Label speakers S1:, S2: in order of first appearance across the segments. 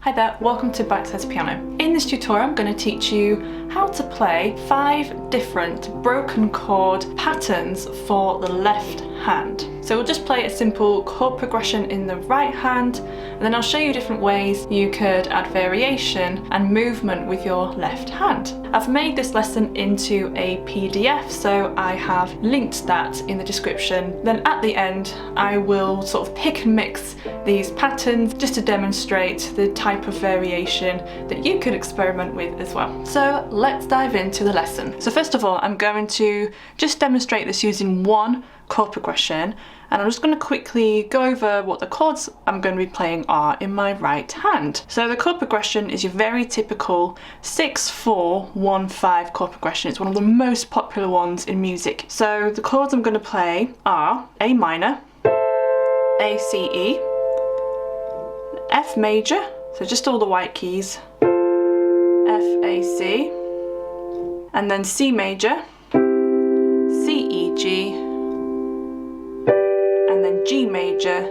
S1: Hi there, welcome to Bitesize Piano. In this tutorial I'm going to teach you how to play 5 different broken chord patterns for the left hand. So we'll just play a simple chord progression in the right hand, and then I'll show you different ways you could add variation and movement with your left hand. I've made this lesson into a PDF, so I have linked that in the description. Then at the end I will sort of pick and mix these patterns just to demonstrate the type of variation that you could experiment with as well. So let's dive into the lesson. So first of all, I'm going to just demonstrate this using one chord progression, and I'm just going to quickly go over what the chords I'm going to be playing are in my right hand. So the chord progression is your very typical 6-4-1-5 chord progression. It's one of the most popular ones in music. So the chords I'm going to play are A minor, A C E, F major, so just all the white keys, F A C, and then C major, C E G, and then G major,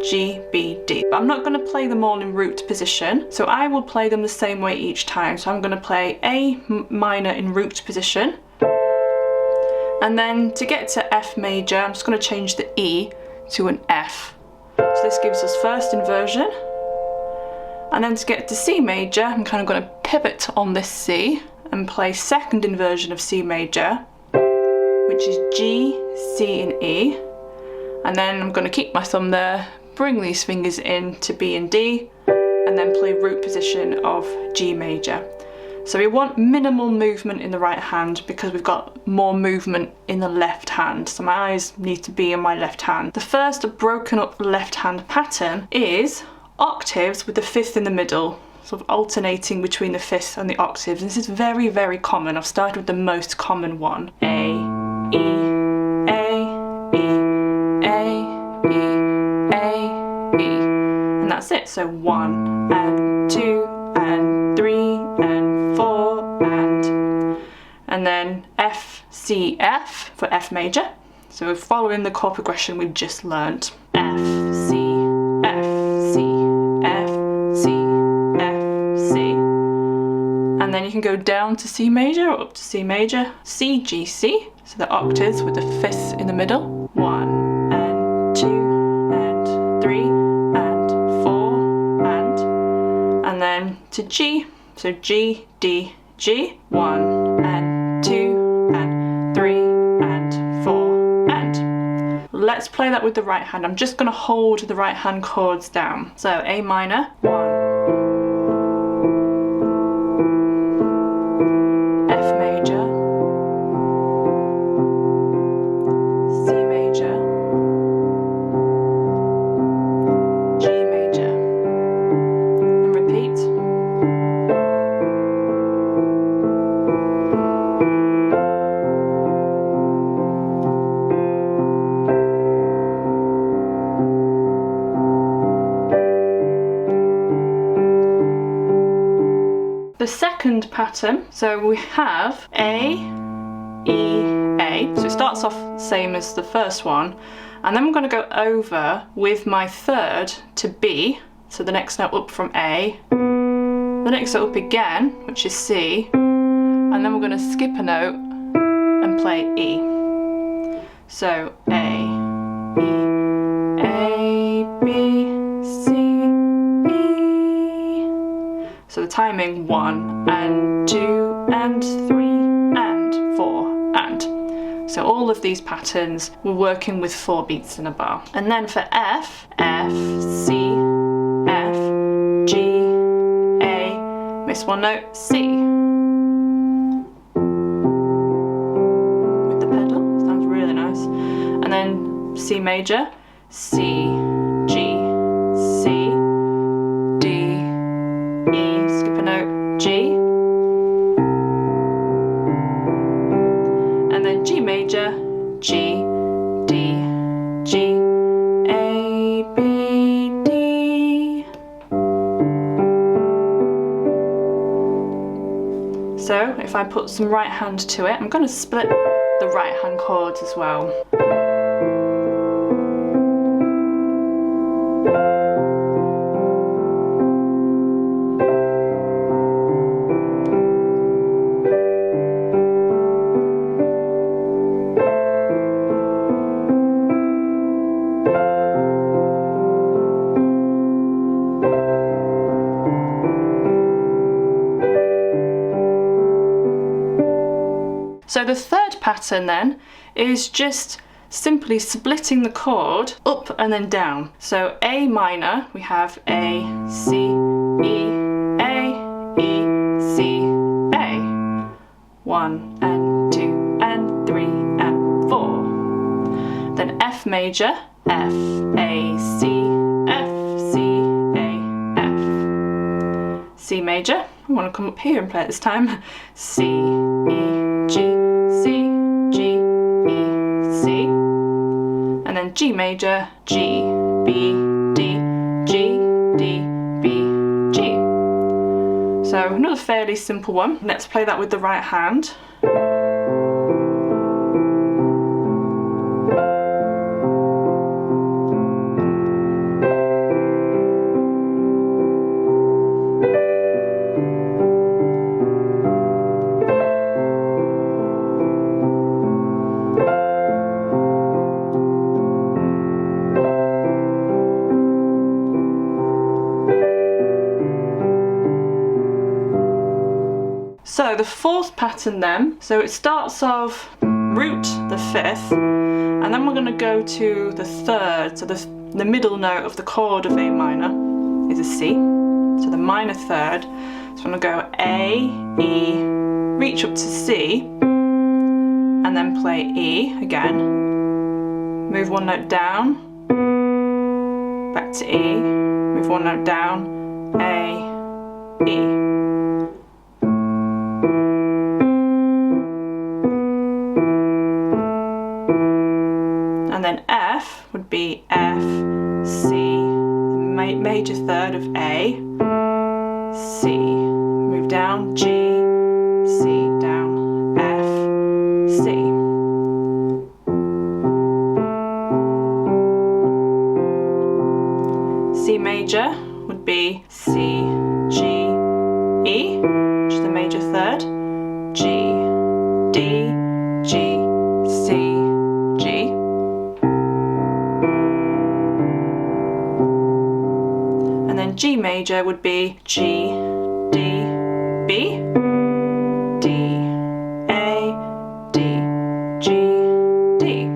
S1: G, B, D. But I'm not going to play them all in root position, so I will play them the same way each time. So I'm going to play A minor in root position, and then to get to F major, I'm just going to change the E to an F. So this gives us first inversion, and then to get to C major, I'm kind of going to pivot on this C and play second inversion of C major, which is G, C and E. And then I'm going to keep my thumb there, bring these fingers in to B and D, and then play root position of G major. So we want minimal movement in the right hand because we've got more movement in the left hand. So my eyes need to be in my left hand. The first broken up left hand pattern is octaves with the fifth in the middle, sort of alternating between the fifth and the octaves. This is very, very common. I've started with the most common one. A, E, A, E. A, E, A, E, and that's it. So 1 and 2 and 3 and 4 and then F, C, F for F major. So we're following the chord progression we just learnt. F, C, F, C, F, C, F, C, and then you can go down to C major or up to C major, C, G, C. So the octaves with the fifth in the middle. 1 and 2 and 3 and 4 and then to G, so G, D, G. 1 and 2 and 3 and 4 and. Let's play that with the right hand. I'm just going to hold the right hand chords down. So A minor, 1, F major, the second pattern, so we have A, E, A. So it starts off the same as the first one, and then I'm going to go over with my third to B, so the next note up from A, the next note up again, which is C, and then we're going to skip a note and play E. So A, E, A, B, C, so the timing 1 and 2 and 3 and 4 and. So all of these patterns we're working with 4 beats in a bar. And then for F, F, C, F, G, A, miss one note, C. With the pedal, sounds really nice. And then C major, C, G, C, D, E, skip a note, G, and then G major, G, D, G, A, B, D. So if I put some right hand to it, I'm going to split the right hand chords as well. So the third pattern then is just simply splitting the chord up and then down. So A minor, we have A, C, E, C, A. 1 and 2 and 3 and 4. Then F major, F, A, C, F, C, A, F. C major, we want to come up here and play it this time. C, E, G, C, G, E, C. And then G major, G, B, D, G, D, B, G. So another fairly simple one. Let's play that with the right hand. So the fourth pattern then, so it starts off root the fifth, and then we're going to go to the third, so the middle note of the chord of A minor is a C, so the minor third, so I'm going to go A, E, reach up to C, and then play E again, move one note down, back to E, move one note down, A, E. And then F would be F, C, major third of A, C, move down, G, C, down, F, C. C major would be C, G, E, which is the major third, G, D, G, C, G. And then G major would be G, D, B, D, A, D, G, D.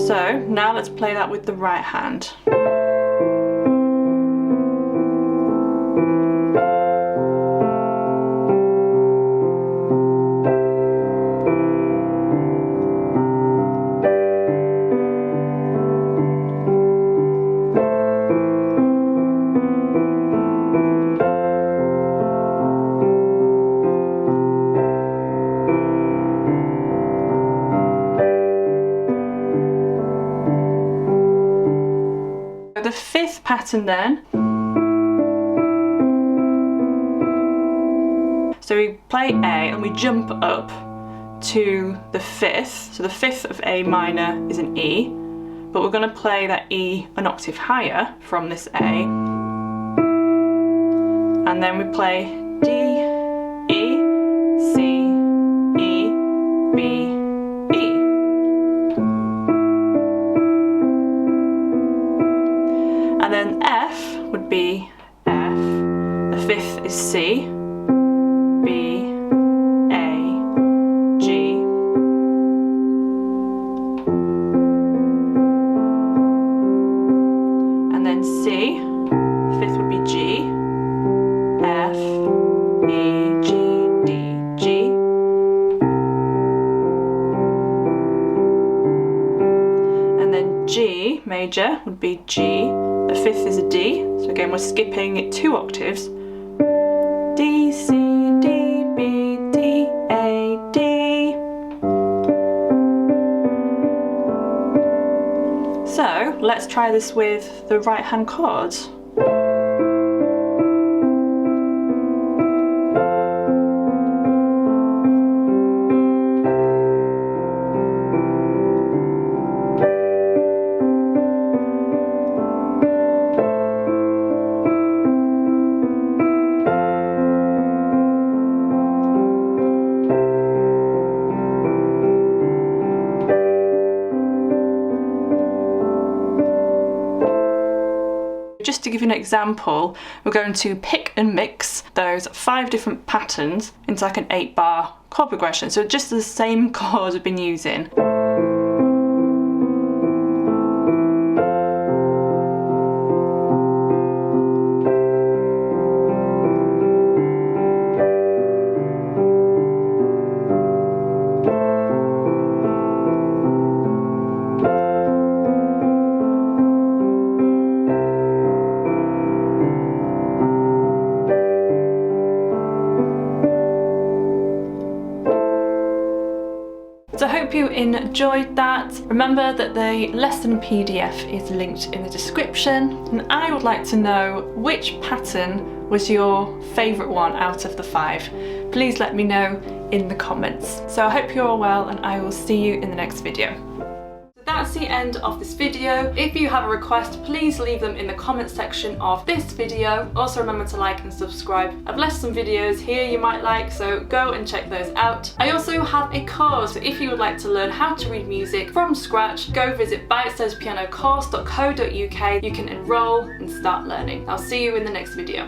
S1: So now let's play that with the right hand. The fifth pattern then, so we play A and we jump up to the fifth, so the fifth of A minor is an E, but we're going to play that E an octave higher from this A, and then we play D, E, C, E, B, E. And then F would be F, the fifth is C, B, A, G, and then C, fifth would be G, F, E, G, D, G, and then G major would be G. The fifth is a D, so again we're skipping it 2 octaves. D, C, D, B, D, A, D. So let's try this with the right hand chords. just to give you an example, we're going to pick and mix those 5 different patterns into like an 8-bar chord progression. So just the same chords we've been using. So I hope you enjoyed that. Remember that the lesson PDF is linked in the description, and I would like to know which pattern was your favourite one out of the 5. Please let me know in the comments. So I hope you're all well, and I will see you in the next video. That's the end of this video. If you have a request, please leave them in the comment section of this video. Also remember to like and subscribe. I've left some videos here you might like, so go and check those out. I also have a course, so if you would like to learn how to read music from scratch, go visit Bitesize Piano Course.co.uk. You can enroll and start learning. I'll see you in the next video.